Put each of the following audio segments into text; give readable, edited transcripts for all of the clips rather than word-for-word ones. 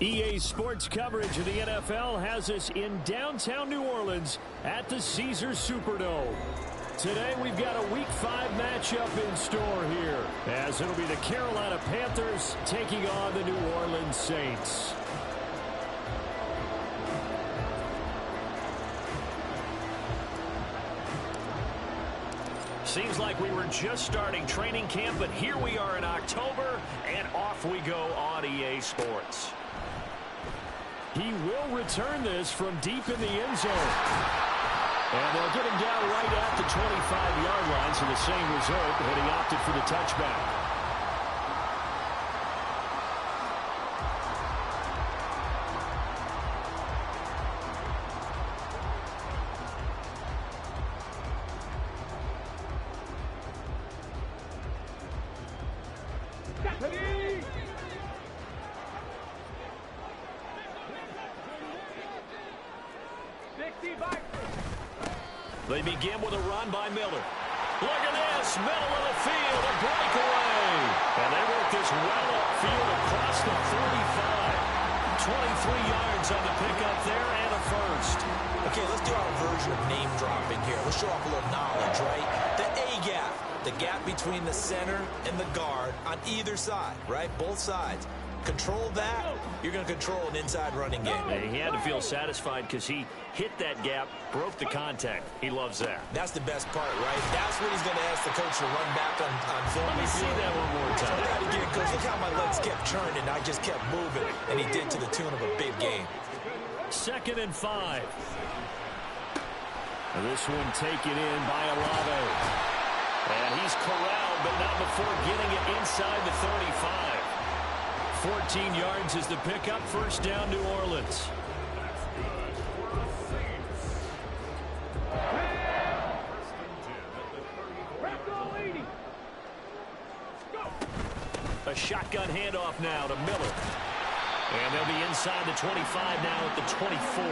EA Sports coverage of the NFL has us in downtown New Orleans at the Caesars Superdome. Today we've got a Week 5 matchup in store here, as it'll be the Carolina Panthers taking on the New Orleans Saints. Seems like we were just starting training camp, but here we are in October, and off we go on EA Sports. He will return this from deep in the end zone. And they'll get him down right at the 25-yard line, so the same result, but he opted for the touchback. They begin with a run by Miller. Look at this, middle of the field, a breakaway. And they work this well upfield across the 35. 23 yards on the pickup there and a first. Okay, let's do our version of name dropping here. Let's show off a little knowledge, right? The A-gap, the gap between the center and the guard on either side, right? Both sides. Control that, you're going to control an inside running game. And he had to feel satisfied because he hit that gap, broke the contact. He loves that. That's the best part, right? That's what he's going to ask the coach to run back on film. Let me see that one more time. Try that again, Coach. Look how my legs kept churning. I just kept moving, and he did to the tune of a big game. 2nd and 5. And this one taken in by Olave. And he's corralled, but not before getting it inside the 35. 14 yards is the pickup. First down, New Orleans. A shotgun handoff now to Miller. And they'll be inside the 25 now at the 24.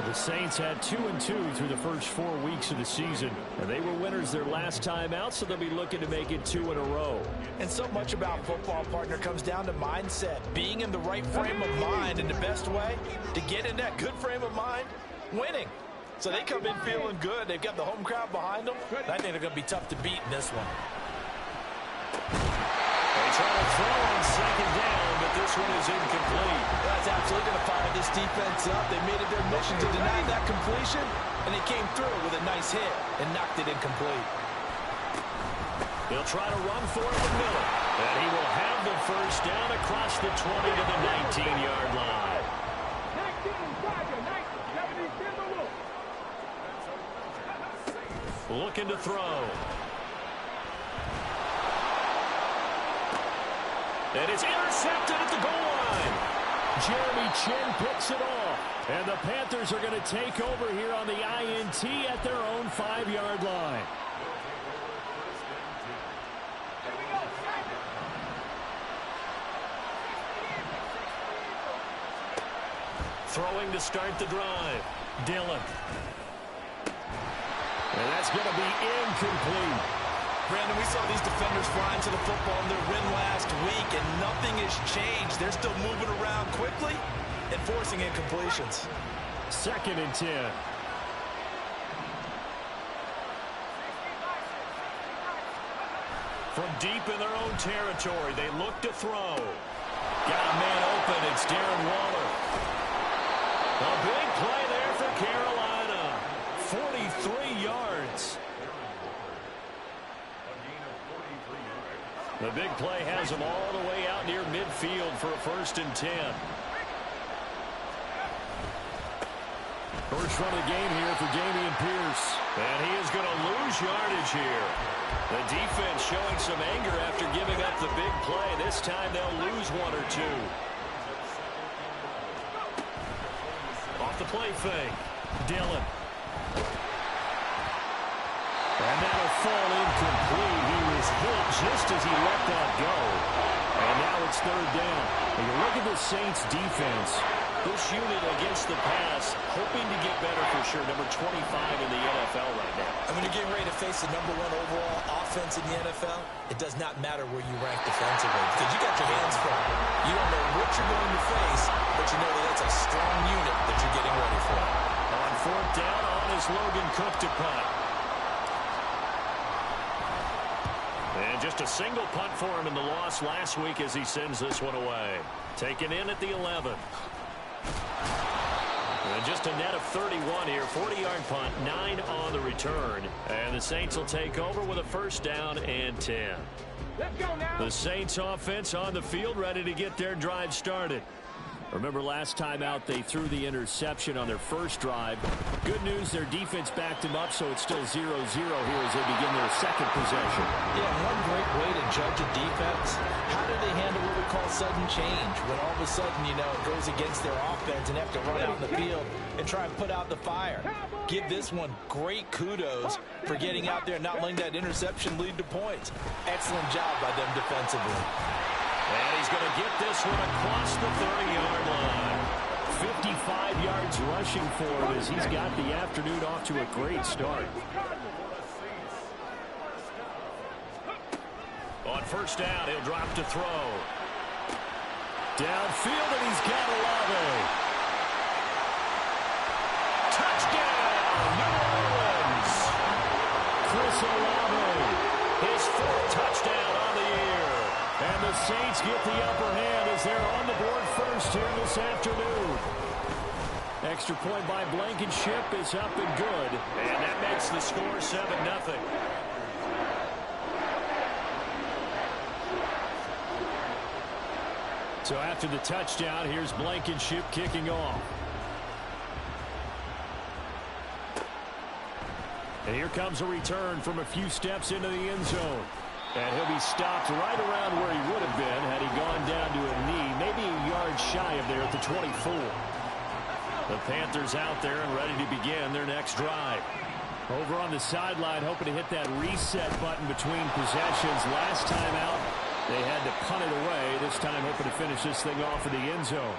The Saints had 2-2 through the first 4 weeks of the season, and they were winners their last time out, so they'll be looking to make it 2 in a row. And so much about football, partner, comes down to mindset. Being in the right frame of mind, and the best way to get in that good frame of mind, winning. So they come in feeling good. They've got the home crowd behind them. I think they're going to be tough to beat in this one. They try to throw on 2nd down, but this one is incomplete. That's absolutely going to fire this defense up. They made it their mission to deny that completion, and they came through with a nice hit and knocked it incomplete. They'll try to run for it with Miller, and he will have the first down across the 20 to the 19-yard line. Looking to throw. And it's intercepted at the goal line. Jeremy Chin picks it off. And the Panthers are going to take over here on the INT at their own 5-yard line. Throwing to start the drive. Dillon. And that's going to be incomplete. Brandon, we saw these defenders flying to the football in their win last week, and nothing has changed. They're still moving around quickly and forcing incompletions. 2nd and 10. From deep in their own territory, they look to throw. Got a man open. It's Darren Waller. A big play there for Carolina. 43 yards. The big play has them all the way out near midfield for a 1st and 10. First run of the game here for Dameon Pierce. And he is going to lose yardage here. The defense showing some anger after giving up the big play. This time they'll lose 1 or 2. Off the play fake. Dillon. And that'll fall incomplete. He was hit just as he let that go. And now it's 3rd down. When you look at the Saints defense, this unit against the pass, hoping to get better for sure. Number 25 in the NFL right now. And when you're getting ready to face the #1 overall offense in the NFL, it does not matter where you rank defensively because you got your hands full. You You don't know what you're going to face, but you know that that's a strong unit that you're getting ready for. On fourth down, on is Logan Cook to punt. And just a single punt for him in the loss last week as he sends this one away. Taken in at the 11. And just a net of 31 here. 40-yard punt, 9 on the return. And the Saints will take over with a first down and 10. Let's go now. The Saints offense on the field, ready to get their drive started. Remember last time out they threw the interception on their first drive. Good news, their defense backed them up, so it's still 0-0 here as they begin their second possession. Yeah, one great way to judge a defense. How do they handle what we call sudden change? When all of a sudden, you know, it goes against their offense and have to run out in the field and try and put out the fire. Give this one great kudos for getting out there and not letting that interception lead to points. Excellent job by them defensively. And he's going to get this one across the 30-yard line. 55 yards rushing for him as he's got the afternoon off to a great start. On first down, he'll drop to throw. Downfield, and he's got Olave. Touchdown, New Orleans. Chris Olave, his fourth touchdown on the year. And the Saints get the upper hand as they're on the board first here this afternoon. Extra point by Blankenship is up and good. And that makes the score 7-0. So after the touchdown, here's Blankenship kicking off. And here comes a return from a few steps into the end zone. And he'll be stopped right around where he would have been had he gone down to a knee, maybe a yard shy of there at the 24. The Panthers out there and ready to begin their next drive. Over on the sideline, hoping to hit that reset button between possessions. Last time out, they had to punt it away. This time hoping to finish this thing off in the end zone.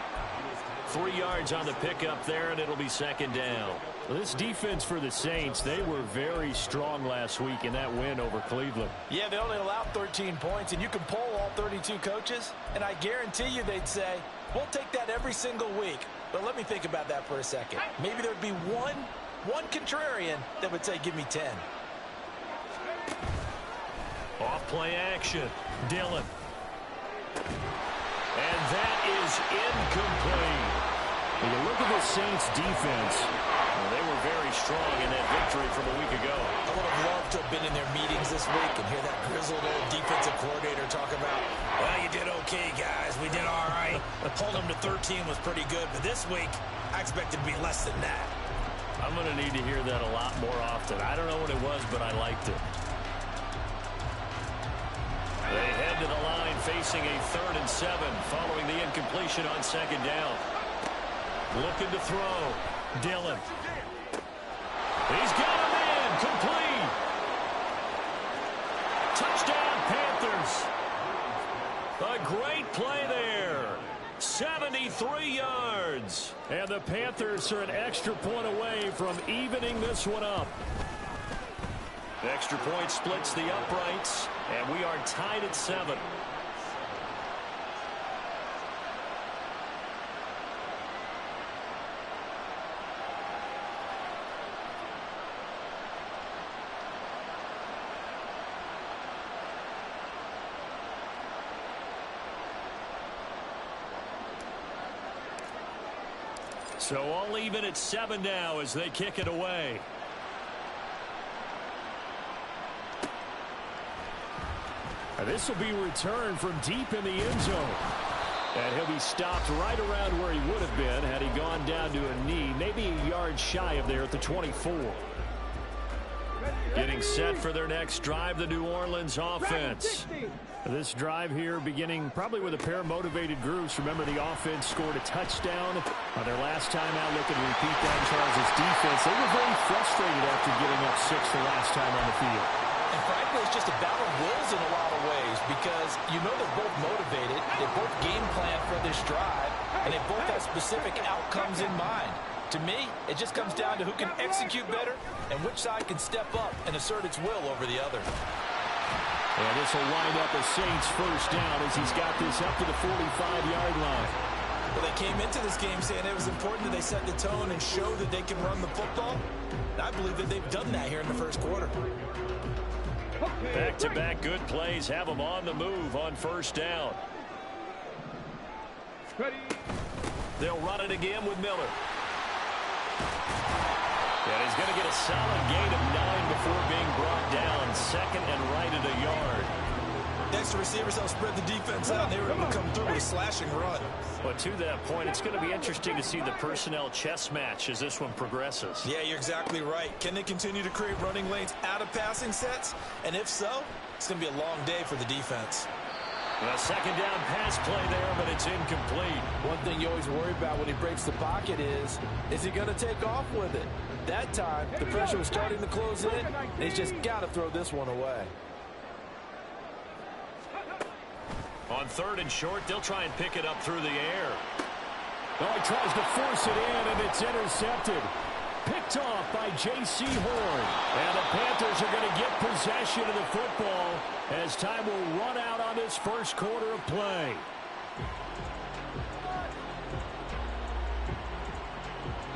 3 yards on the pickup there, and it'll be second down. Well, this defense for the Saints, they were very strong last week in that win over Cleveland. Yeah, they only allowed 13 points, and you can poll all 32 coaches, and I guarantee you they'd say, we'll take that every single week. But let me think about that for a second. Maybe there'd be one contrarian that would say, give me 10. Off play action. Dillon. And that is incomplete. When you look at the Saints defense, well, they were very strong in that victory from a week ago. I would have loved to have been in their meetings this week and hear that grizzled old defensive coordinator talk about, well, you did okay, guys. We did all right. Holding them to 13 was pretty good, but this week, I expected to be less than that. I'm going to need to hear that a lot more often. I don't know what it was, but I liked it. They head to the line facing a 3rd and 7 following the incompletion on second down. Looking to throw. Dillon. He's got a man. Complete. Touchdown, Panthers. A great play there. 73 yards. And the Panthers are an extra point away from evening this one up. The extra point splits the uprights, and we are tied at 7. So all even at 7 now as they kick it away. This will be returned from deep in the end zone. And he'll be stopped right around where he would have been had he gone down to a knee, maybe a yard shy of there at the 24. Getting set for their next drive, the New Orleans offense. This drive here beginning probably with a pair of motivated groups. Remember, the offense scored a touchdown on their last time out. Looking to repeat that in Charles' defense. They were very frustrated after giving up 6 the last time on the field. And frankly, it's just a battle of wills in a lot of ways because you know they're both motivated, they both game plan for this drive, and they both have specific outcomes in mind. To me, it just comes down to who can execute better and which side can step up and assert its will over the other. And this will wind up a Saints first down as he's got this up to the 45-yard line. Well, they came into this game saying it was important that they set the tone and show that they can run the football. And I believe that they've done that here in the first quarter. Back-to-back good plays have them on the move on first down. They'll run it again with Miller. And he's going to get a solid gain of 9 before being brought down. Second and right at a yard. Next, the receivers help spread the defense out. They were able to come through with a slashing run. But to that point, it's going to be interesting to see the personnel chess match as this one progresses. Yeah, you're exactly right. Can they continue to create running lanes out of passing sets? And if so, it's going to be a long day for the defense. A second down pass play there, but it's incomplete. One thing you always worry about when he breaks the pocket is he going to take off with it? That time, the pressure was starting to close in, and he's just got to throw this one away. On third and short, they'll try and pick it up through the air. Oh, he tries to force it in, and it's intercepted. Picked off by J.C. Horn. And the Panthers are going to get possession of the football as time will run out on this first quarter of play.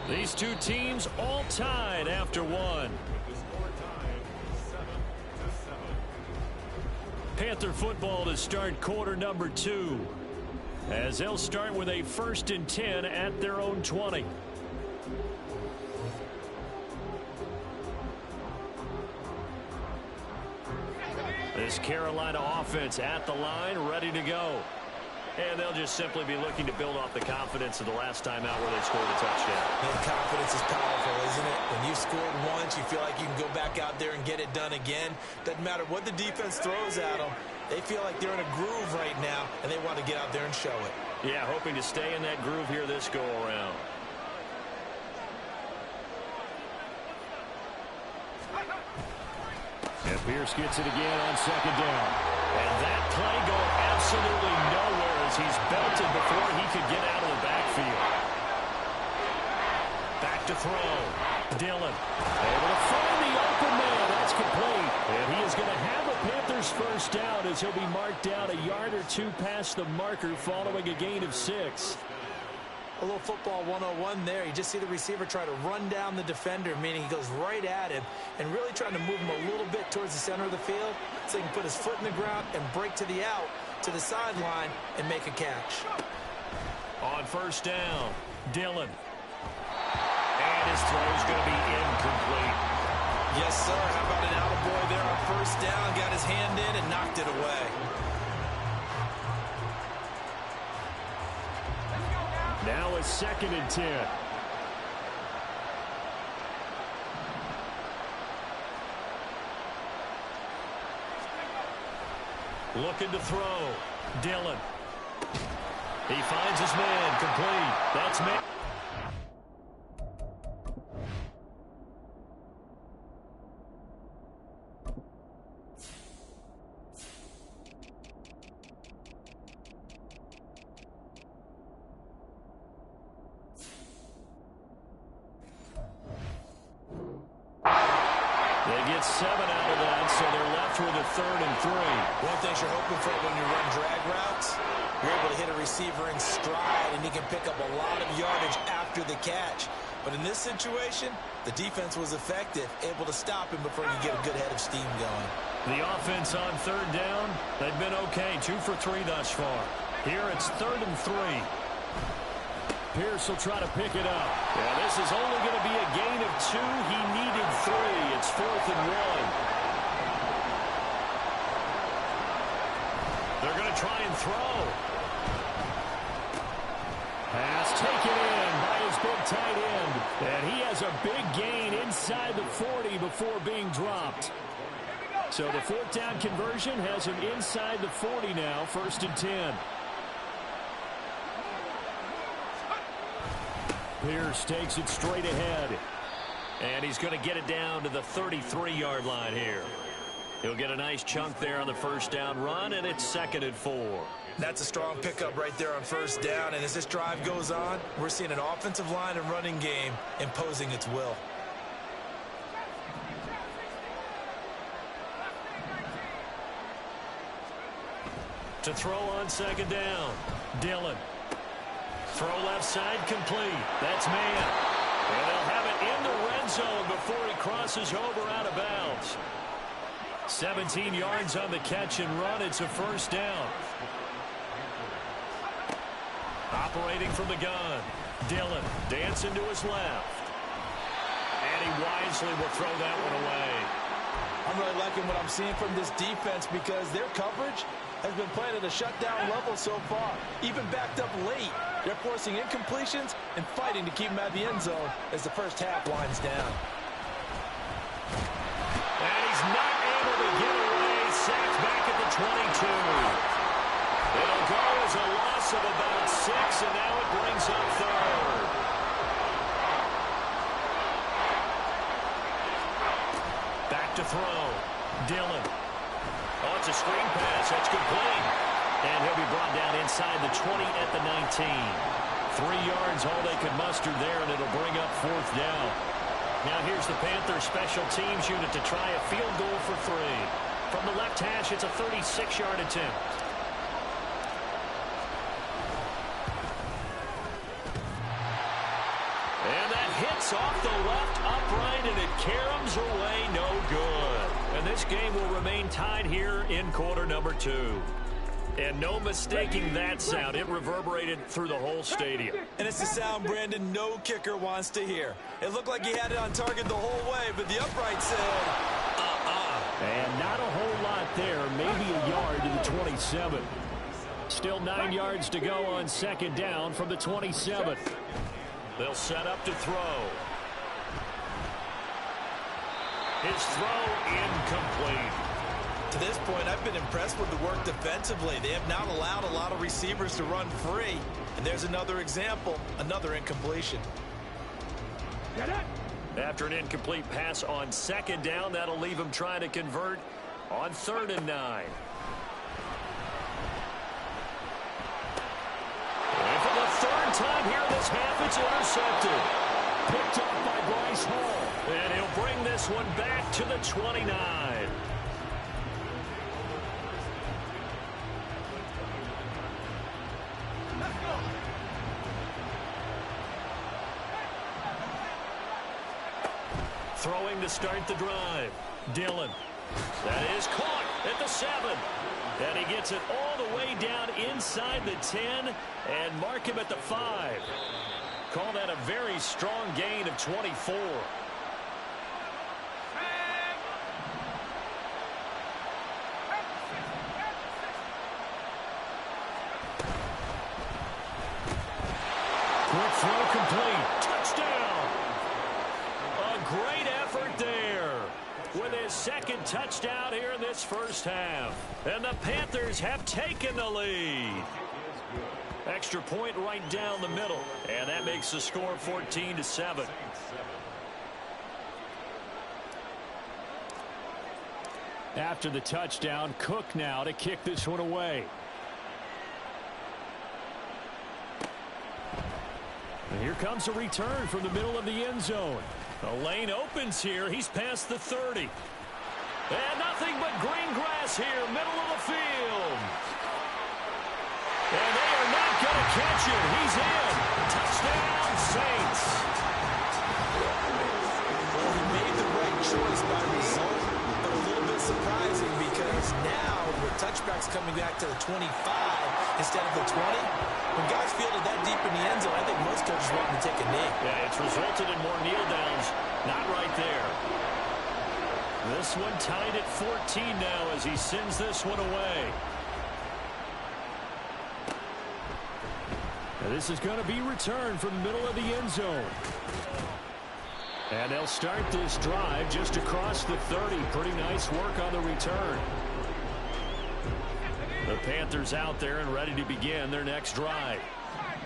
These two teams all tied after one. Panther football to start quarter number 2. As they'll start with a 1st and 10 at their own 20. This Carolina offense at the line, ready to go. And they'll just simply be looking to build off the confidence of the last time out where they scored a touchdown. And confidence is powerful, isn't it? When you've scored once, you feel like you can go back out there and get it done again. Doesn't matter what the defense throws at them. They feel like they're in a groove right now, and they want to get out there and show it. Yeah, hoping to stay in that groove here this go-around. And Pierce gets it again on second down. And that play going absolutely nowhere as he's belted before he could get out of the backfield. Back to throw. Dillon able to find the open man. That's complete. And he is going to have a Panthers first down as he'll be marked down a yard or 2 past the marker following a gain of 6. A little football 101 there. You just see the receiver try to run down the defender, meaning he goes right at him and really trying to move him a little bit towards the center of the field so he can put his foot in the ground and break to the out, to the sideline, and make a catch. On first down, Dillon. And his throw is going to be incomplete. Yes, sir. How about an attaboy there on first down? Got his hand in and knocked it away. Now it's 2nd and 10. Looking to throw. Dillon. He finds his man. Complete. That's man. They get 7 out of that, so they're left with a 3rd and 3. One thing you're hoping for when you run drag routes, you're able to hit a receiver in stride, and he can pick up a lot of yardage after the catch. But in this situation, the defense was effective, able to stop him before you get a good head of steam going. The offense on 3rd down, they've been okay, 2 for 3 thus far. Here it's 3rd and 3. Pierce will try to pick it up. Yeah, this is only going to be a gain of 2. He needed 3. It's 4th and 1. They're going to try and throw. Pass taken in by his big tight end. And he has a big gain inside the 40 before being dropped. So the 4th down conversion has him inside the 40 now, 1st and 10. Pierce takes it straight ahead. And he's going to get it down to the 33-yard line here. He'll get a nice chunk there on the first down run, and it's 2nd and 4. That's a strong pickup right there on first down. And as this drive goes on, we're seeing an offensive line and running game imposing its will. To throw on second down. Dillon. Throw left side complete. That's man. And they'll have it in the red zone before he crosses over out of bounds. 17 yards on the catch and run. It's a first down. Operating from the gun. Dillon dancing to his left. And he wisely will throw that one away. I'm really liking what I'm seeing from this defense because their coverage has been playing at a shutdown level so far. Even backed up late, they're forcing incompletions and fighting to keep them at the end zone as the first half winds down. And he's not able to get away. Sacked back at the 22. It'll go as a loss of about 6, and now it brings up third. Back to throw. Dillon. Oh, it's a screen pass. That's complete. And he'll be brought down inside the 20 at the 19. 3 yards, all they could muster there, and it'll bring up fourth down. Now here's the Panthers special teams unit to try a field goal for 3. From the left hash, it's a 36-yard attempt. And that hits off the left upright, and it caroms away no good. And this game will remain tied here in quarter number 2. And no mistaking that sound. It reverberated through the whole stadium. And it's the sound, Brandon, no kicker wants to hear. It looked like he had it on target the whole way, but the upright said, And not a whole lot there. Maybe a yard to the 27. Still 9 yards to go on second down from the 27. They'll set up to throw. His throw incomplete. To this point, I've been impressed with the work defensively. They have not allowed a lot of receivers to run free. And there's another example, another incompletion. After an incomplete pass on second down, that'll leave him trying to convert on 3rd and 9. And for the 3rd time here this half, it's intercepted. Picked off by Bryce Hall. And he'll bring this one back to the 29. Throwing to start the drive. Dillon. That is caught at the 7. And he gets it all the way down inside the 10 and mark him at the 5. Call that a very strong gain of 24. Quick throw complete. Touchdown. A great effort there with his second touchdown here in this first half. And the Panthers have taken the lead. Extra point right down the middle. And that makes the score 14-7. After the touchdown, Cook now to kick this one away. And here comes a return from the middle of the end zone. The lane opens here. He's past the 30. And nothing but green grass here, middle of the field. And they are not going to catch him. He's in. Touchdown, Saints. Well, he made the right choice by result, but a little bit surprising because now with touchbacks coming back to the 25 instead of the 20, when guys field it that deep in the end zone, I think most coaches want them to take a knee. Yeah, it's resulted in more kneel downs. Not right there. This one tied at 14 now as he sends this one away. Now this is going to be returned from the middle of the end zone. And they'll start this drive just across the 30. Pretty nice work on the return. The Panthers out there and ready to begin their next drive.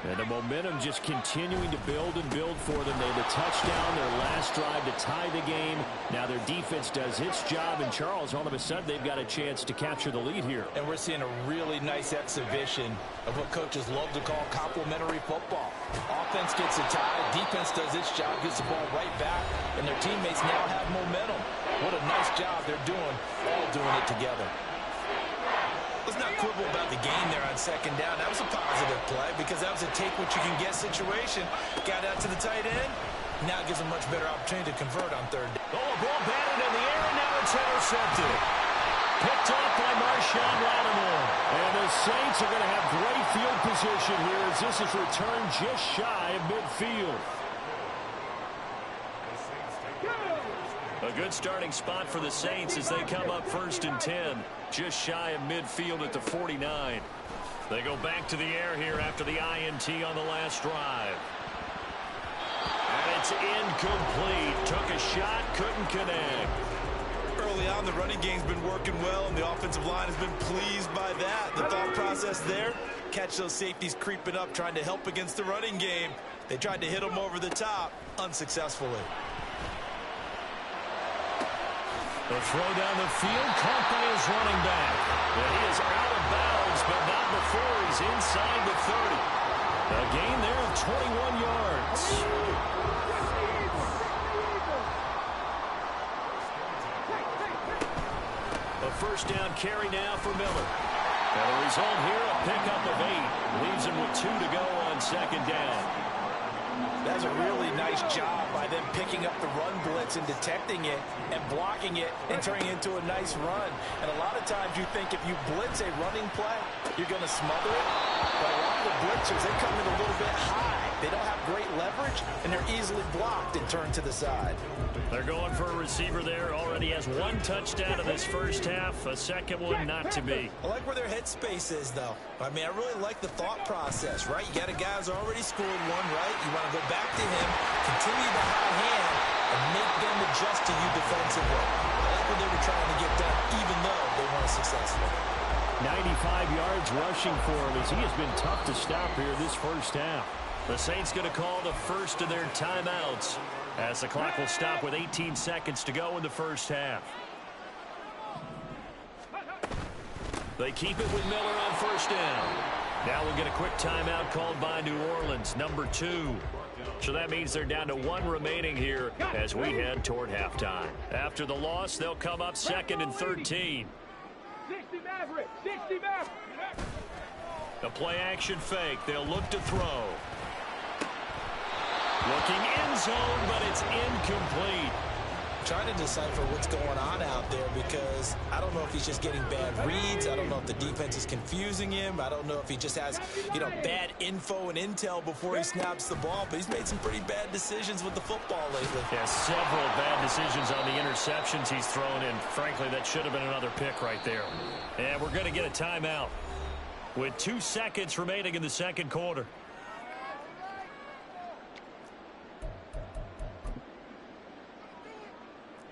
And the momentum just continuing to build and build for them. They had a touchdown their last drive to tie the game. Now their defense does its job. And Charles, all of a sudden, they've got a chance to capture the lead here. And we're seeing a really nice exhibition of what coaches love to call complementary football. Offense gets a tie. Defense does its job, gets the ball right back. And their teammates now have momentum. What a nice job they're doing, all doing it together. Let's not quibble about the gain there on second down. That was a positive play because that was a take-what-you-can-get situation. Got out to the tight end. Now it gives a much better opportunity to convert on third down. Oh, a ball batted in the air, and now it's intercepted. Picked off by Marshawn Lattimore. And the Saints are going to have great field position here as this is returned just shy of midfield. A good starting spot for the Saints as they come up 1st and 10, just shy of midfield at the 49. They go back to the air here after the INT on the last drive. And it's incomplete. Took a shot, couldn't connect. Early on, the running game's been working well, and the offensive line has been pleased by that. The thought process there, catch those safeties creeping up, trying to help against the running game. They tried to hit them over the top, unsuccessfully. The throw down the field, caught by his running back. And he is out of bounds, but not before he's inside the 30. A gain there of 21 yards. A first down carry now for Miller. And the result here, a pickup of 8. Leaves him with 2 to go on second down. That's a really nice job by them picking up the run blitz and detecting it and blocking it and turning it into a nice run. And a lot of times you think if you blitz a running play, you're going to smother it. But a lot of the blitzers, they come in a little bit high. They don't have great leverage, and they're easily blocked and turned to the side. They're going for a receiver there. Already has 1 touchdown in this first half. A second one not to be. I like where their headspace is, though. I mean, I really like the thought process, right? You got a guy who's already scored one, right? You want to go back to him, continue the high hand, and make them adjust to you defensively. I like what they were trying to get done, even though they weren't successful. 95 yards rushing for him as he has been tough to stop here this first half. The Saints going to call the first of their timeouts as the clock will stop with 18 seconds to go in the first half. They keep it with Miller on first down. Now we'll get a quick timeout called by New Orleans, number 2. So that means they're down to 1 remaining here as we head toward halftime. After the loss, they'll come up 2nd and 13. 60 Maverick, 60 Maverick. The play action fake. They'll look to throw. Looking end zone, but it's incomplete. Trying to decipher what's going on out there because I don't know if he's just getting bad reads. I don't know if the defense is confusing him. I don't know if he just has, bad info and intel before he snaps the ball. But he's made some pretty bad decisions with the football lately. Yeah, several bad decisions on the interceptions he's thrown in. Frankly, that should have been another pick right there. And we're going to get a timeout with 2 seconds remaining in the second quarter.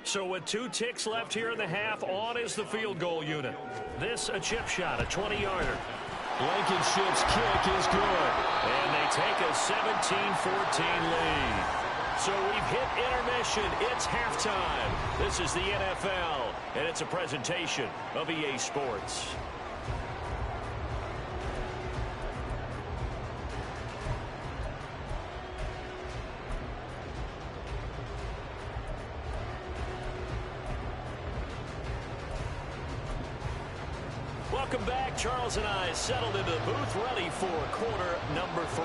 So with 2 ticks left here in the half, on is the field goal unit. This a chip shot, a 20-yarder. Blankenship's kick is good. And they take a 17-14 lead. So we've hit intermission. It's halftime. This is the NFL, and it's a presentation of EA Sports. Welcome back. Charles and I settled into the booth, ready for quarter number 3.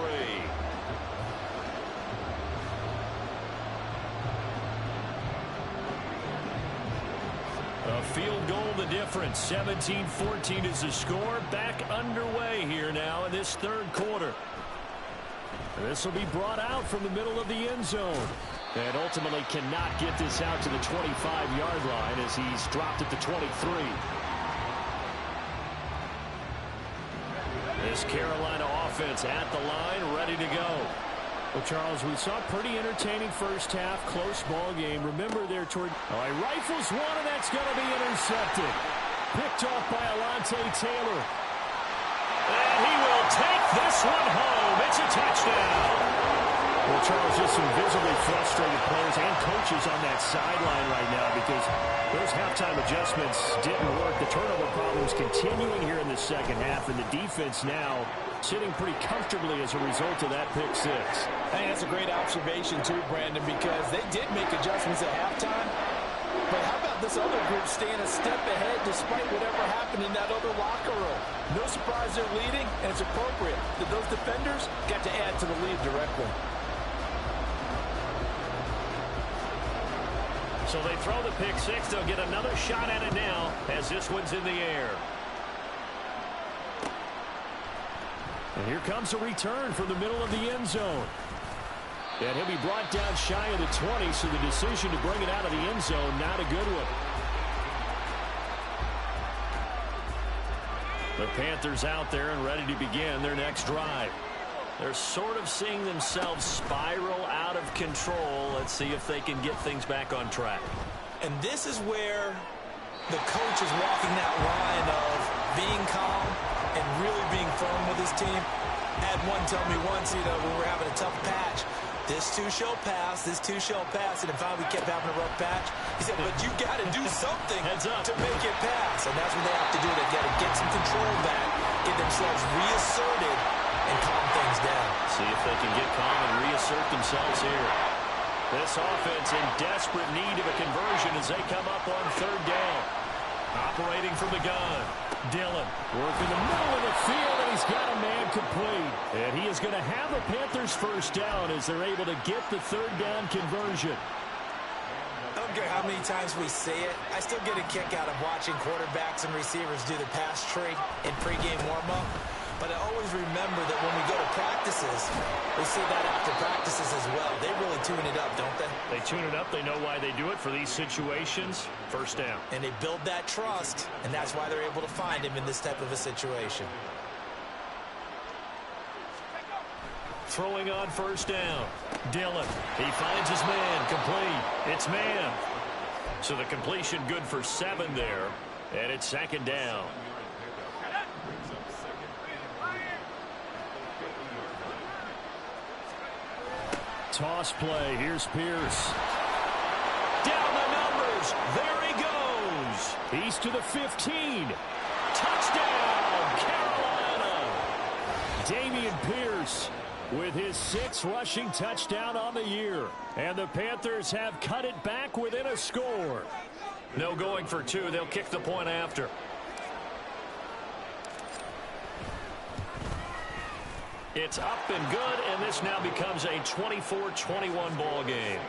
A field goal the difference. 17-14 is the score. Back underway here now in this third quarter. This will be brought out from the middle of the end zone. And ultimately cannot get this out to the 25-yard line as he's dropped at the 23. This Carolina offense at the line, ready to go. Well, Charles, we saw a pretty entertaining first half, close ball game. Remember there toward... All right, rifles one, and that's going to be intercepted. Picked off by Alontae Taylor. And he will take this one home. It's a touchdown. Well, Charles, just some visibly frustrated players and coaches on that sideline right now because those halftime adjustments didn't work. The turnover problems continuing here in the second half, and the defense now sitting pretty comfortably as a result of that pick 6. I think that's a great observation, too, Brandon, because they did make adjustments at halftime. But how about this other group staying a step ahead despite whatever happened in that other locker room. No surprise they're leading, and it's appropriate that those defenders got to add to the lead directly. So they throw the pick six. They'll get another shot at it now as this one's in the air. And here comes a return from the middle of the end zone. And he'll be brought down shy of the 20, so the decision to bring it out of the end zone, not a good one. The Panthers out there and ready to begin their next drive. They're sort of seeing themselves spiral out of control. Let's see if they can get things back on track. And this is where the coach is walking that line of being calm and really being firm with his team. I had one tell me once, when we're having a tough patch, this too shall pass, this too shall pass. And finally we kept having a rough patch. He said, but you got to do something to make it pass. And that's what they have to do. They got to get some control back, get themselves reasserted, and calm things down. See if they can get calm and reassert themselves here. This offense in desperate need of a conversion as they come up on third down. Operating from the gun. Dillon working the middle of the field, and he's got a man complete. And he is going to have the Panthers first down as they're able to get the third down conversion. I don't care how many times we say it, I still get a kick out of watching quarterbacks and receivers do the pass tree in pregame warm-up. But I always remember that when we go to practices, we see that after practices as well. They really tune it up, don't they? They tune it up. They know why they do it for these situations. First down. And they build that trust, and that's why they're able to find him in this type of a situation. Throwing on first down. Dillon. He finds his man. Complete. It's man. So the completion good for 7 there. And it's second down. Toss play. Here's Pierce. Down the numbers. There he goes. He's to the 15. Touchdown, Carolina. Dameon Pierce with his 6th rushing touchdown on the year. And the Panthers have cut it back within a score. No going for 2. They'll kick the point after. It's up and good, and this now becomes a 24-21 ball game.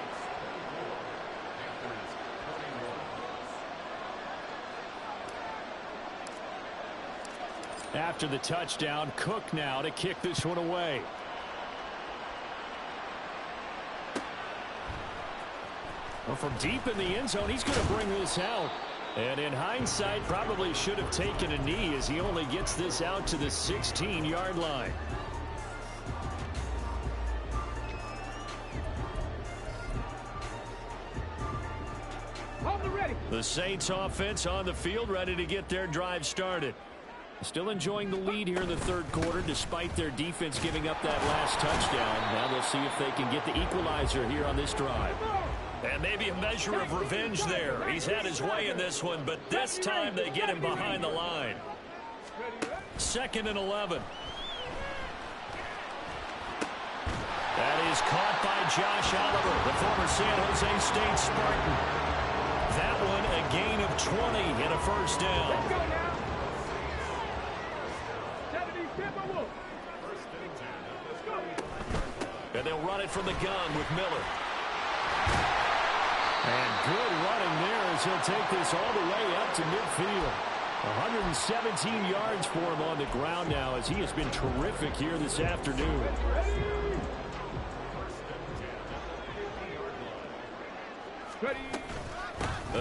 After the touchdown, Cook now to kick this one away. Well, from deep in the end zone, he's going to bring this out. And in hindsight, probably should have taken a knee as he only gets this out to the 16-yard line. The Saints offense on the field, ready to get their drive started. Still enjoying the lead here in the third quarter, despite their defense giving up that last touchdown. Now they'll see if they can get the equalizer here on this drive. And maybe a measure of revenge there. He's had his way in this one, but this time they get him behind the line. 2nd and 11. That is caught by Josh Oliver, the former San Jose State Spartan. That one a gain of 20 and a first down. Let's go now. 70 Let's go. And they'll run it from the gun with Miller. And good running there as he'll take this all the way up to midfield. 117 yards for him on the ground now as he has been terrific here this afternoon. Ready.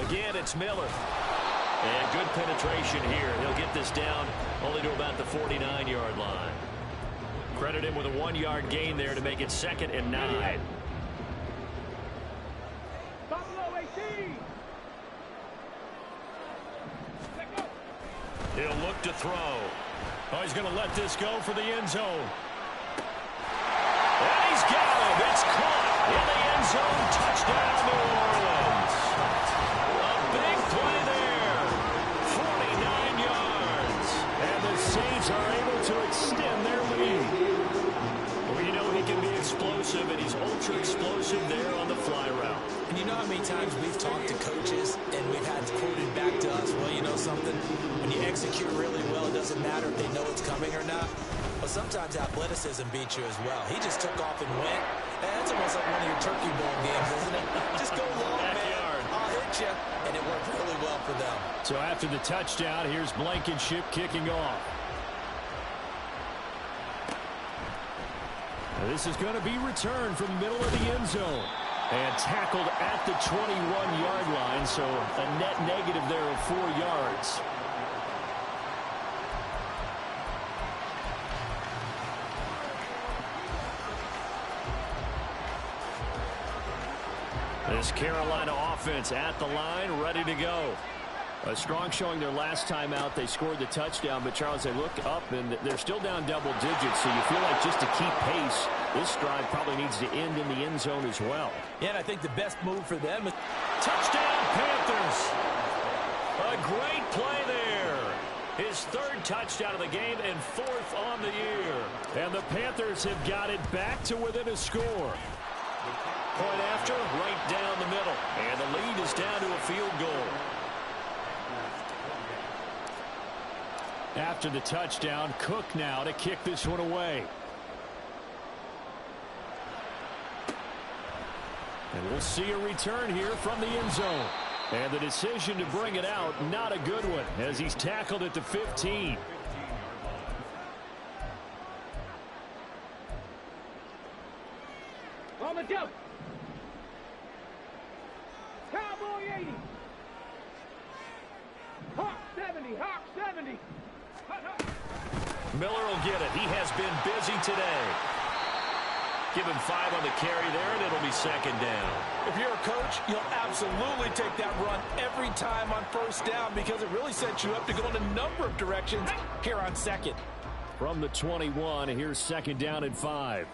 Again, it's Miller. And good penetration here. He'll get this down only to about the 49-yard line. Credit him with a 1-yard gain there to make it 2nd and 9. Buffalo 18. He'll look to throw. Oh, he's going to let this go for the end zone. And he's got him. It's caught in the end zone. Touchdown, New Orleans. A big play there. 49 yards. And the Saints are able to extend their lead. Well, you know he can be explosive, and he's ultra explosive there on the fly route. And you know how many times we've talked to coaches and we've had quoted back to us, well, you know something? When you execute really well, it doesn't matter if they know it's coming or not. But sometimes athleticism beats you as well. He just took off and went. And that's almost like one of your turkey bowl games, isn't it? Just go long, man. I'll hit you. And it worked really well for them. So after the touchdown, here's Blankenship kicking off. Now this is going to be returned from the middle of the end zone. And tackled at the 21-yard line, so a net negative there of 4 yards. This Carolina offense at the line, ready to go. A strong showing their last time out. They scored the touchdown, but Charles, they look up, and they're still down double digits, so you feel like just to keep pace, this drive probably needs to end in the end zone as well. Yeah, and I think the best move for them is touchdown, Panthers. A great play there. His third touchdown of the game and fourth on the year. And the Panthers have got it back to within a score. Point after, right down the middle. And the lead is down to a field goal. After the touchdown, Cook now to kick this one away. And we'll see a return here from the end zone. And the decision to bring it out, not a good one, as he's tackled at the 15. On the jump. Cowboy 80. Hawk 70. Hawk 70. Miller will get it. He has been busy today. Give him 5 on the carry there, and it'll be second down. If you're a coach, you'll absolutely take that run every time on first down because it really sets you up to go in a number of directions here on second. From the 21, here's second down and 5.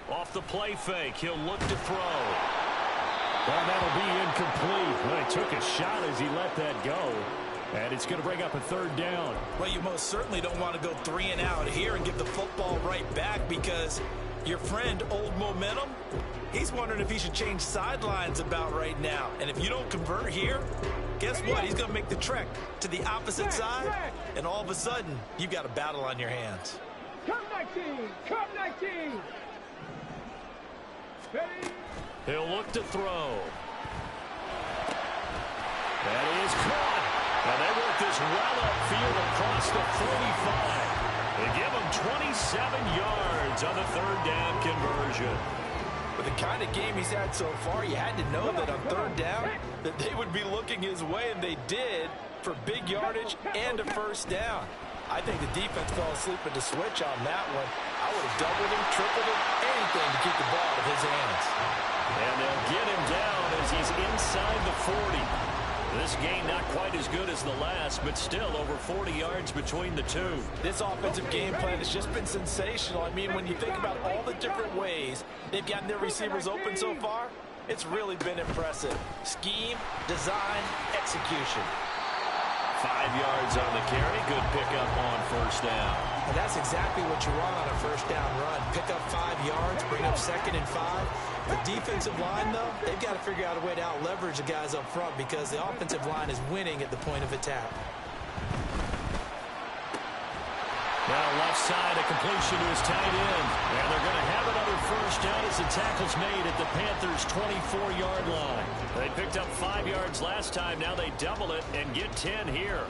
Off the play fake, he'll look to throw. Well, that'll be incomplete. Well, he took a shot as he let that go. And it's going to bring up a third down. Well, you most certainly don't want to go 3 and out here and give the football right back because your friend, Old Momentum, he's wondering if he should change sidelines about right now. And if you don't convert here, guess what? He's going to make the trek to the opposite side, and all of a sudden, you've got a battle on your hands. Come 19. Come 19. He'll look to throw. That is caught. And they work this well upfield across the 45. They give him 27 yards on the third down conversion. With the kind of game he's had so far, you had to know that on third down that they would be looking his way, and they did for big yardage and a first down. I think the defense fell asleep at the switch on that one. I would have doubled him, tripled him, anything to keep the ball out of his hands. And they'll get him down as he's inside the 40. This game not quite as good as the last, but still over 40 yards between the two. This offensive game plan has just been sensational. I mean, when you think about all the different ways they've gotten their receivers open so far, it's really been impressive. Scheme, design, execution. 5 yards on the carry. Good pickup on first down. And that's exactly what you want on a first down run. Pick up 5 yards, bring up 2nd and 5. The defensive line, though, they've got to figure out a way to out-leverage the guys up front because the offensive line is winning at the point of attack. Now left side, a completion to his tight end. And they're going to have another first down as the tackle's made at the Panthers' 24-yard line. They picked up 5 yards last time. Now they double it and get 10 here.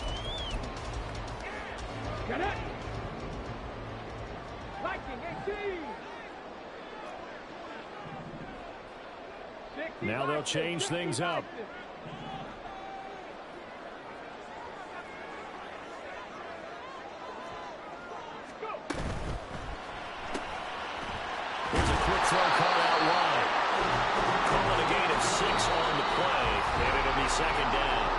Get it. Viking 18. Now they'll change things up. Here's a quick throw caught out wide. Calling a gain of 6 on the play, and it'll be second down.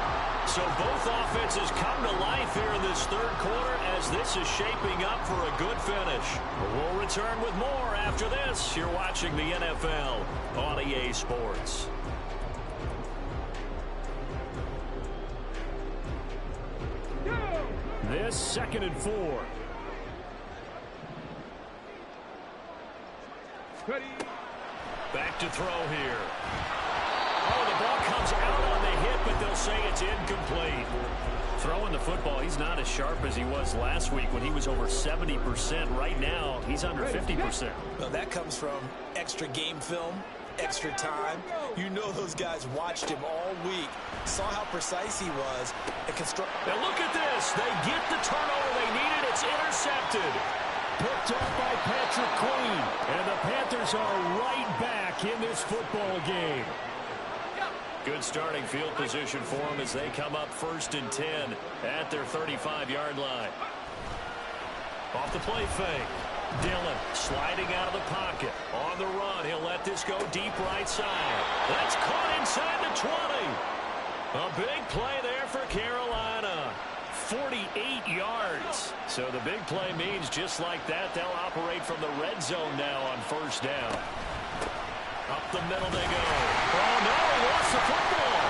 So both offenses come to life here in this third quarter as this is shaping up for a good finish. We'll return with more after this. You're watching the NFL on EA Sports. This 2nd and 4. Back to throw here. Oh, the ball comes out on the hit, but they'll say it's incomplete. Throwing the football, he's not as sharp as he was last week when he was over 70%. Right now, he's under 50%. Well, that comes from extra game film, extra time. You know those guys watched him all week, saw how precise he was. Now look at this. They get the turnover they needed. It's intercepted. Picked up by Patrick Queen. And the Panthers are right back in this football game. Good starting field position for them as they come up 1st and 10 at their 35-yard line. Off the play fake. Dillon sliding out of the pocket. On the run, he'll let this go deep right side. That's caught inside the 20. A big play there for Carolina. 48 yards. So the big play means just like that, they'll operate from the red zone now on 1st down. Up the middle they go. Oh, no, he lost the football.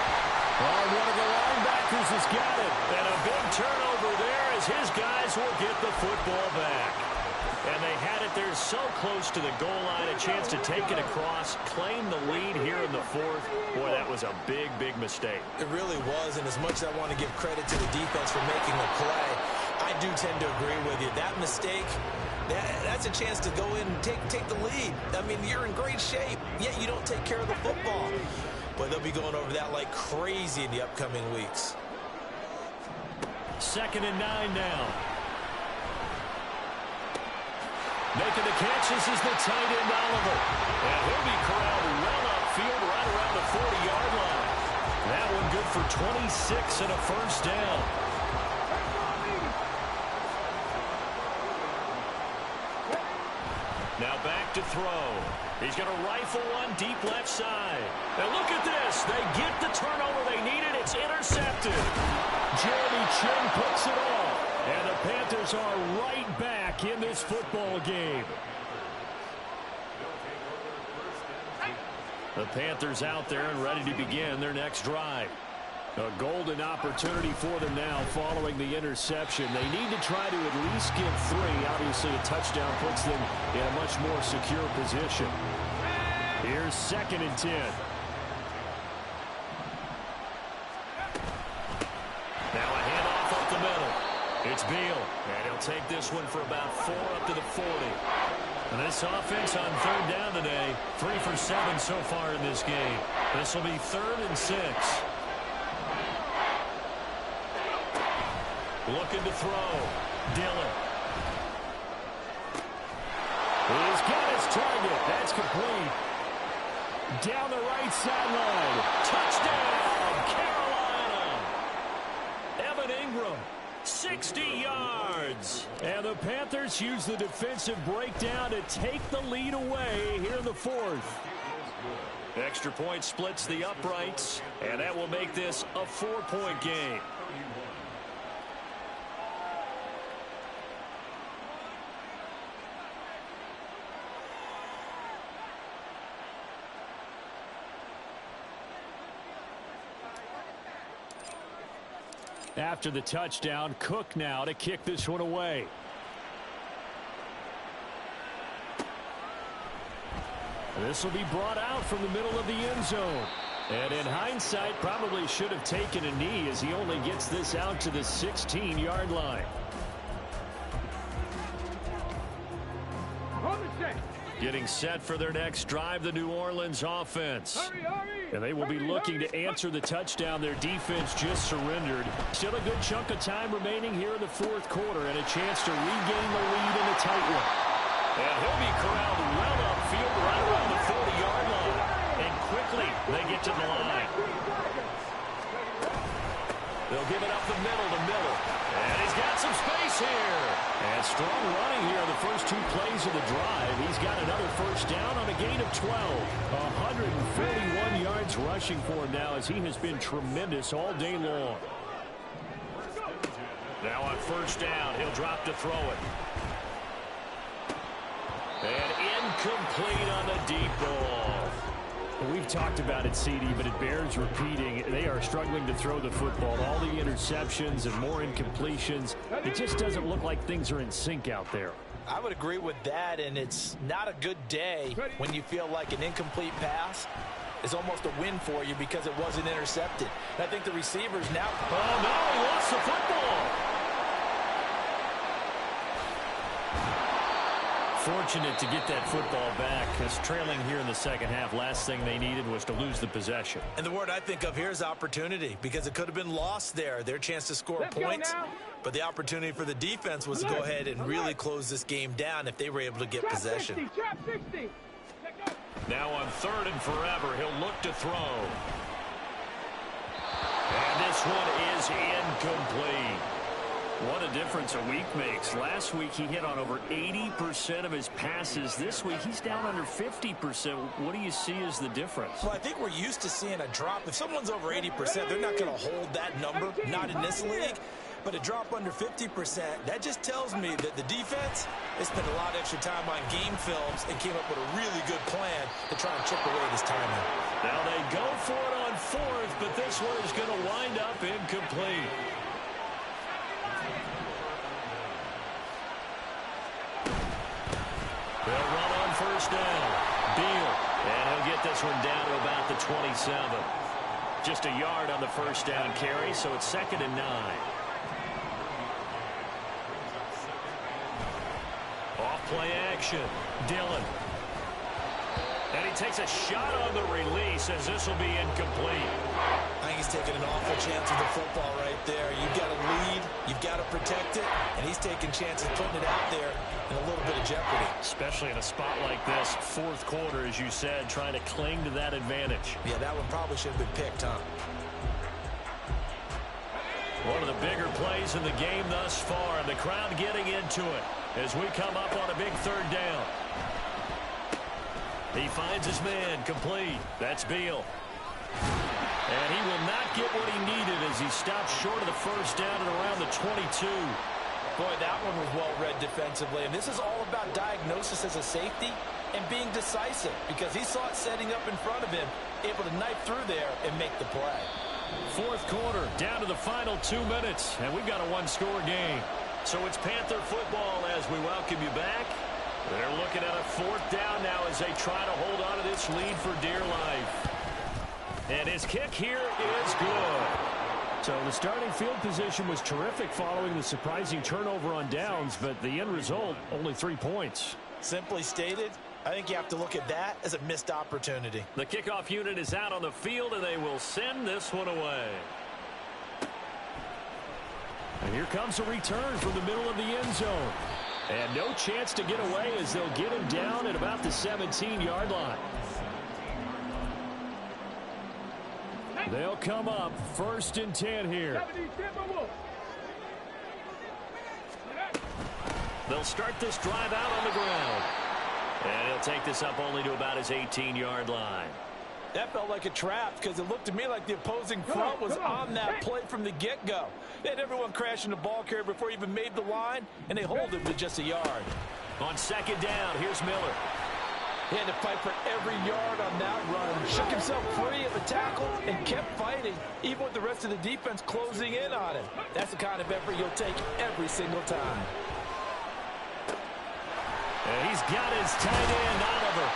Oh, one of the linebackers has got it. And a big turnover there as his guys will get the football back. And they had it there so close to the goal line, a chance to take it across, claim the lead here in the 4th. Boy, that was a big, big mistake. It really was, and as much as I want to give credit to the defense for making the play, I do tend to agree with you. That mistake, that's a chance to go in and take the lead. I mean, you're in great shape, yet you don't take care of the football. But they'll be going over that like crazy in the upcoming weeks. 2nd and 9 now. Making the catch, this is the tight end, Oliver. And he'll be corralled well upfield right around the 40-yard line. That one good for 26 and a 1st down. Now back to throw. He's going to rifle one deep left side. And look at this. They get the turnover they needed. It's intercepted. Jeremy Chin picks it off. And the Panthers are right back in this football game. The Panthers out there and ready to begin their next drive. A golden opportunity for them now following the interception. They need to try to at least get 3. Obviously, a touchdown puts them in a much more secure position. Here's 2nd and 10. Now a handoff up the middle. It's Beal, and he'll take this one for about 4 up to the 40. And this offense on 3rd down today, 3 for 7 so far in this game. This will be 3rd and 6. Looking to throw. Dillon. He's got his target. That's complete. Down the right sideline. Touchdown, Carolina. Evan Ingram, 60 yards. And the Panthers use the defensive breakdown to take the lead away here in the 4th. Extra point splits the uprights, and that will make this a 4-point game. After the touchdown, Cook now to kick this one away. This will be brought out from the middle of the end zone. And in hindsight, probably should have taken a knee as he only gets this out to the 16-yard line. Getting set for their next drive, the New Orleans offense. And they will be looking to answer the touchdown their defense just surrendered. Still a good chunk of time remaining here in the 4th quarter and a chance to regain the lead in a tight one. And he'll be corralled well upfield right around the 40-yard line. And quickly they get to the line. They'll give it up the middle to Miller. And he's got some space here. And strong running here on the first 2 plays of the drive. He's got another 1st down on a gain of 12. 141 yards rushing for him now as he has been tremendous all day long. Now on 1st down, he'll drop to throw it. And incomplete on the deep ball. We've talked about it, CD, but it bears repeating. They are struggling to throw the football. All the interceptions and more incompletions. It just doesn't look like things are in sync out there. I would agree with that, and it's not a good day when you feel like an incomplete pass is almost a win for you because it wasn't intercepted. And I think the receivers now... Oh, no, he lost the football. Fortunate to get that football back, because trailing here in the second half, last thing they needed was to lose the possession. And the word I think of here is opportunity, because it could have been lost there, their chance to score points. But the opportunity for the defense was to go ahead and really close this game down if they were able to get possession. Now on 3rd and forever, he'll look to throw. And this one is incomplete. What a difference a week makes. Last week he hit on over 80% of his passes. This week he's down under 50%. What do you see as the difference? Well, I think we're used to seeing a drop. If someone's over 80%, they're not going to hold that number, not in this league. But a drop under 50%, that just tells me that the defense has spent a lot of extra time on game films and came up with a really good plan to try and chip away this timing. Now they go for it on 4th, but this one is going to wind up incomplete. They'll run on 1st down. Beal, and he'll get this one down to about the 27. Just a yard on the 1st down carry, so it's 2nd and 9. Off-play action. Dillon. And he takes a shot on the release as this will be incomplete. I think he's taking an awful chance with the football right there. You've got to lead, you've got to protect it, and he's taking chances putting it out there in a little bit of jeopardy. Especially in a spot like this, 4th quarter, as you said, trying to cling to that advantage. Yeah, that one probably should have been picked, huh? One of the bigger plays in the game thus far, and the crowd getting into it as we come up on a big 3rd down. He finds his man, complete. That's Beal. And he will not get what he needed as he stops short of the 1st down at around the 22. Boy, that one was well read defensively. And this is all about diagnosis as a safety and being decisive, because he saw it setting up in front of him, able to knife through there and make the play. 4th quarter, down to the final 2 minutes, and we've got a one-score game. So it's Panther football as we welcome you back. They're looking at a 4th down now as they try to hold on to this lead for dear life. And his kick here is good. So the starting field position was terrific following the surprising turnover on downs, but the end result, only 3 points. Simply stated, I think you have to look at that as a missed opportunity. The kickoff unit is out on the field, and they will send this one away. And here comes a return from the middle of the end zone. And no chance to get away as they'll get him down at about the 17-yard line. They'll come up 1st and 10 here. They'll start this drive out on the ground. And he'll take this up only to about his 18-yard line. That felt like a trap because it looked to me like the opposing front was on that play from the get-go. They had everyone crashing the ball carrier before he even made the line, and they hold him to just a yard. On 2nd down, here's Miller. He had to fight for every yard on that run. Shook himself free of a tackle and kept fighting, even with the rest of the defense closing in on him. That's the kind of effort you'll take every single time. And he's got his tight end, Oliver.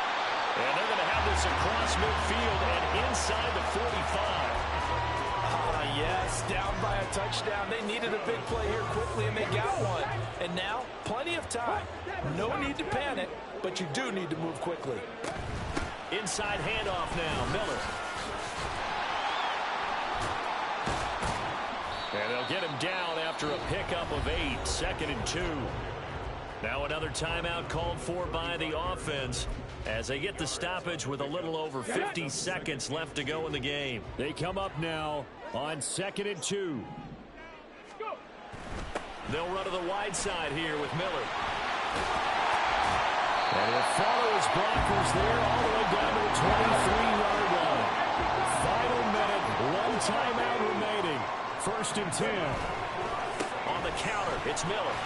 And they're going to have this across midfield and inside the 45. Yes, down by a touchdown. They needed a big play here quickly, and they got one. And now, plenty of time. No need to panic, but you do need to move quickly. Inside handoff now, Miller. And they'll get him down after a pickup of 8, 2nd and 2. Now another timeout called for by the offense as they get the stoppage with a little over 50 seconds left to go in the game. They come up now on 2nd and 2. They'll run to the wide side here with Miller. And he'll follow his blockers there all the way down to the 23-yard line. Final minute, 1 timeout remaining. 1st and 10. On the counter, it's Miller.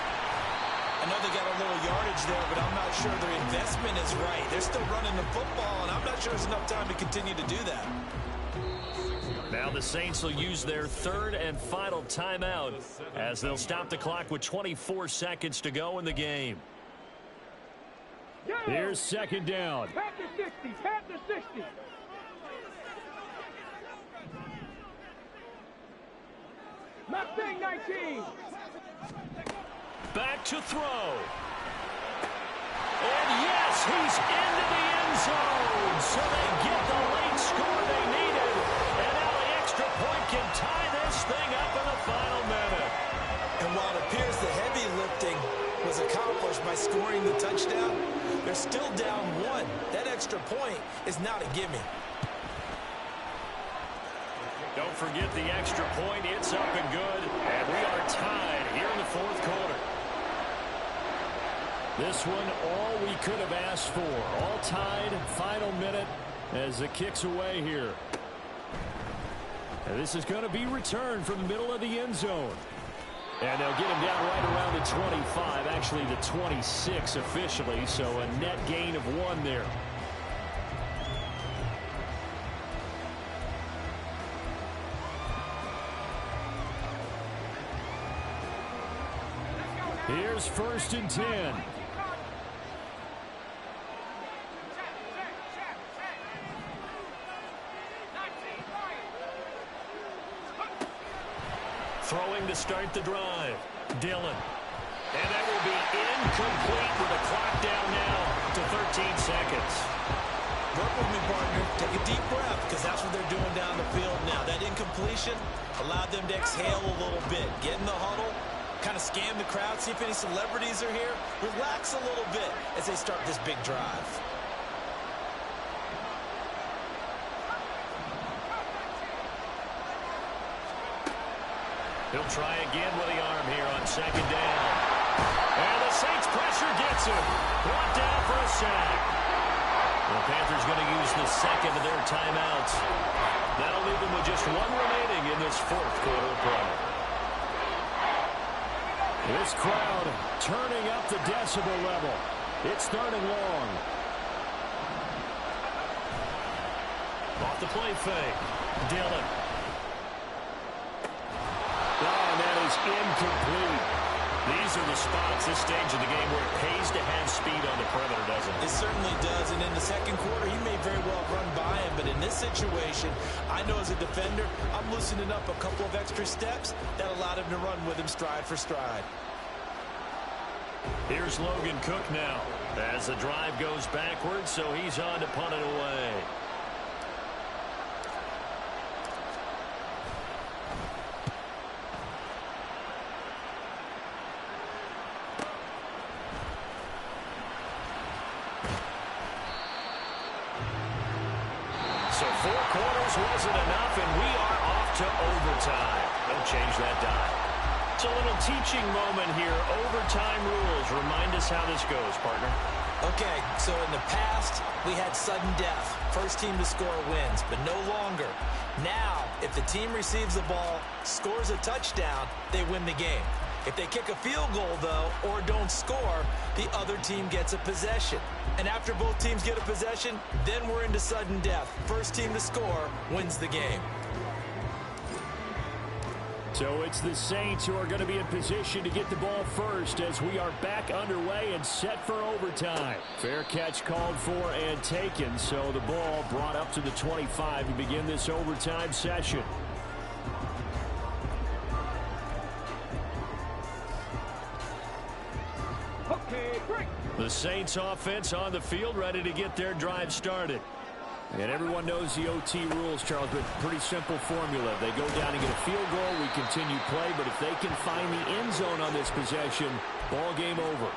I know they got a little yardage there, but I'm not sure their investment is right. They're still running the football, and I'm not sure there's enough time to continue to do that. Now the Saints will use their 3rd and final timeout as they'll stop the clock with 24 seconds to go in the game. Here's second down. Panther 60. Panther 60. Mustang 19. Back to throw. And yes, he's into the end zone. So they get the late score they needed. And now the extra point can tie this thing up in the final minute. And while it appears the heavy lifting was accomplished by scoring the touchdown, they're still down one. That extra point is not a gimme. Don't forget the extra point. It's up and good. And we are tied here in the fourth quarter. This one, all we could have asked for. All tied, final minute as the kick's away here. And this is going to be returned from the middle of the end zone. And they'll get him down right around the 25, actually the 26 officially, so a net gain of 1 there. Here's first and 10. Throwing to start the drive. Dillon. And that will be incomplete with the clock down now to 13 seconds. Work with me, partner. Take a deep breath, because that's what they're doing down the field now. That incompletion allowed them to exhale a little bit. Get in the huddle, kind of scan the crowd, see if any celebrities are here. Relax a little bit as they start this big drive. He'll try again with the arm here on second down. And the Saints pressure gets him. Brought down for a sack. The Panthers going to use the second of their timeouts. That'll leave them with just 1 remaining in this fourth quarter of play. This crowd turning up the decibel level. It's third and long. Off the play fake. Dillon. Oh, that is incomplete. These are the spots, this stage of the game, where it pays to have speed on the perimeter, doesn't it? It certainly does, and in the second quarter, he may very well run by him, but in this situation, I know as a defender, I'm loosening up a couple of extra steps that allowed him to run with him stride for stride. Here's Logan Cook now, as the drive goes backwards, so he's on to punt it away. So 4 quarters wasn't enough, and we are off to overtime. Don't change that dime. It's a little teaching moment here. Overtime rules. Remind us how this goes, partner. Okay, so in the past, we had sudden death. First team to score wins, but no longer. Now, if the team receives the ball, scores a touchdown, they win the game. If they kick a field goal, though, or don't score, the other team gets a possession. And after both teams get a possession, then we're into sudden death. First team to score wins the game. So it's the Saints who are going to be in position to get the ball first as we are back underway and set for overtime. Fair catch called for and taken, so the ball brought up to the 25 to begin this overtime session. Okay, break. The Saints offense on the field, ready to get their drive started. And everyone knows the OT rules, Charles, but pretty simple formula. They go down and get a field goal, we continue play, but if they can find the end zone on this possession, ball game over.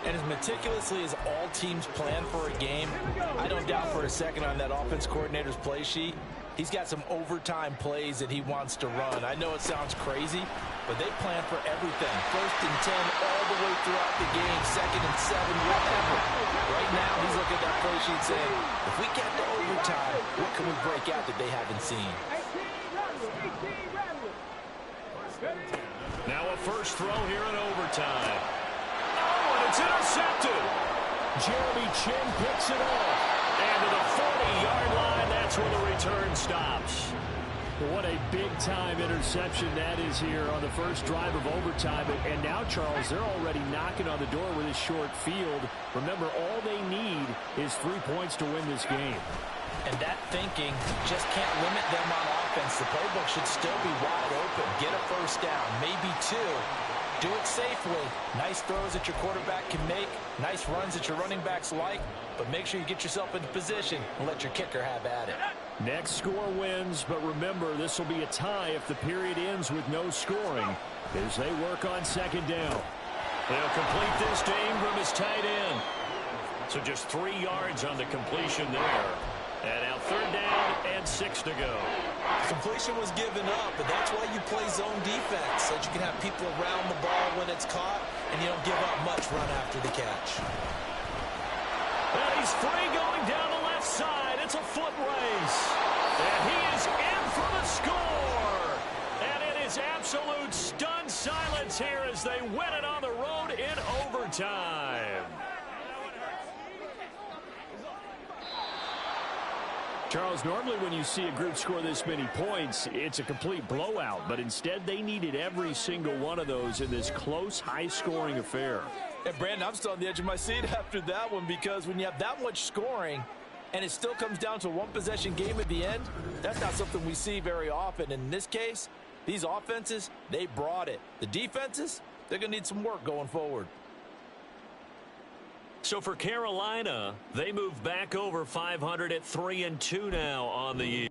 And as meticulously as all teams plan for a game, I don't doubt for a second on that offense coordinator's play sheet, he's got some overtime plays that he wants to run. I know it sounds crazy, but they plan for everything. 1st and 10 all the way throughout the game, 2nd and 7, whatever. Right now, he's looking at that play sheet saying, if we get to overtime, what can we break out that they haven't seen? 18 Radwood. 18 Radwood. Now a first throw here in overtime. Oh, and it's intercepted. Jeremy Chin picks it off. And to the 40-yard line, that's where the return stops. What a big-time interception that is here on the first drive of overtime. And now, Charles, they're already knocking on the door with this short field. Remember, all they need is 3 points to win this game. And that thinking just can't limit them on offense. The playbook should still be wide open. Get a first down, maybe 2. Do it safely. Nice throws that your quarterback can make. Nice runs that your running backs like. But make sure you get yourself into position and let your kicker have at it. Next score wins, but remember, this will be a tie if the period ends with no scoring as they work on second down. They'll complete this to Ingram as tight end. So just 3 yards on the completion there. And now third down and 6 to go. Completion was given up, but that's why you play zone defense, so that you can have people around the ball when it's caught, and you don't give up much run after the catch. And he's free going down the left side. It's a foot race. And he is in for the score. And it is absolute stunned silence here as they win it on the road in overtime. Charles, normally when you see a group score this many points, it's a complete blowout. But instead, they needed every single one of those in this close, high-scoring affair. And, Brandon, I'm still on the edge of my seat after that one because when you have that much scoring and it still comes down to a one-possession game at the end, that's not something we see very often. In this case, these offenses, they brought it. The defenses, they're going to need some work going forward. So for Carolina, they move back over 500 at 3-2 now on the year.